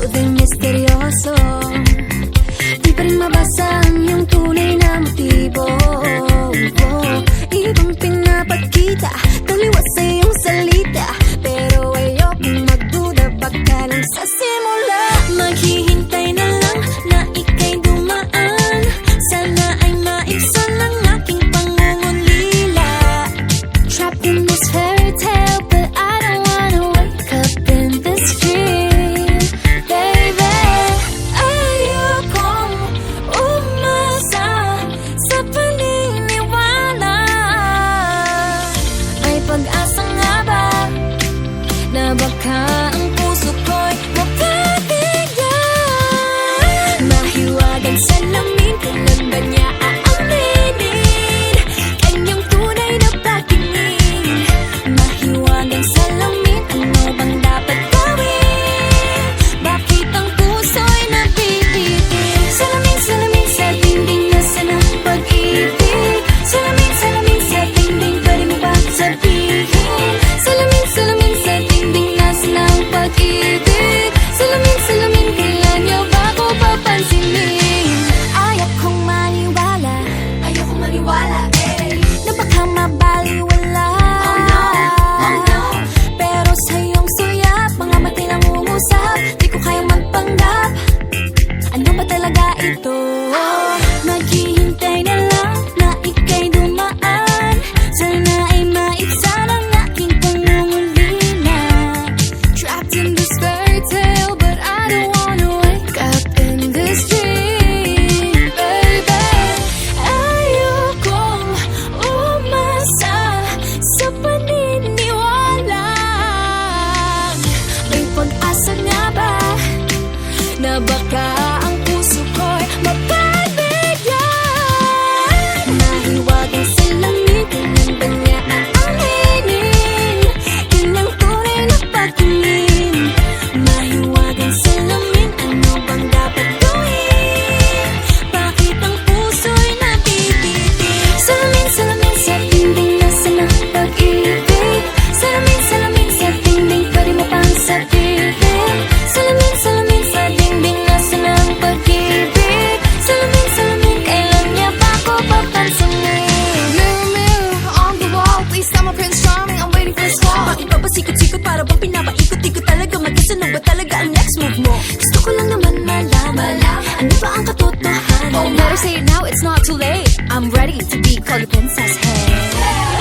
ikaw din misteryoso. Di pa rin mabasa ang iyong tunay na motibo. Ibang pinapakita, taliwas sa iyong salita, pero ayokong magduda, baka lang sa simula. Maghihintay na lang na ika'y dumaan, sana ay maibsan ang aking pangungulila. Trapped in this fairy tale, but I don't wanna wake up in this dream, baby. Ayokong umasa sa paniniwala. May pag-asa nga ba na baka ang puso ko'y mapabigyan? Mahiwagang salamin, kailan ba niya aaminin kanyang tunay na pagtingin? Mahiwagang salamin, ano bang dapat gawin? Bakit ang puso'y nabibitin? Salamin, salamin sa dingding, nasa ng pag-ibig. Salamin, salamin sa dingding, pwede mo ba sabihin? Salamin, salamin sa dingding, nasa ng pag-ibig. Salamin, salamin, kailan niyo ba ako papansinin? Ayokong maniwala, na baka mabaliwala. Oh no, pero sa iyong suyap, mga matay lang umusap, di ko kayang magpanggap. Ano ba talaga ito? Maghihintay na lang na ika'y dumaan, sana ay maibsan ang aking pangungulila. Trapped in this fairy tale, but I don't wanna wake up in this dream, baby. Ayokong umasa sa paniniwala. May pag-asa nga ba na baka ang puso ko'y mapabigyan? Mahiwagang salamin, kailan ba niya aaminin kanyang tunay na pagtingin? Mahiwagang salamin, ano bang dapat gawin? Bakit ang puso'y nabibitin? Salamin, salamin sa dingding, nasa ng pag-ibig. Salamin, salamin sa dingding, pwede mo pang sabihin? Salamin, salamin sa dingding, nasa ng pag-ibig. Salamin, salamin, kailan niya ba ako papansinin? Mirror, mirror on the wall, please tell my Prince Charming I'm waiting for his call. Bakit ba pasikot-sikot, para bang pinapaikot-ikot talaga? Mag-isa na ba talaga ang next move mo? Gusto ko lang naman malaman, ano ba ang katotohanan? Oh, better say it now, it's not too late. I'm ready to be called a princess, hey.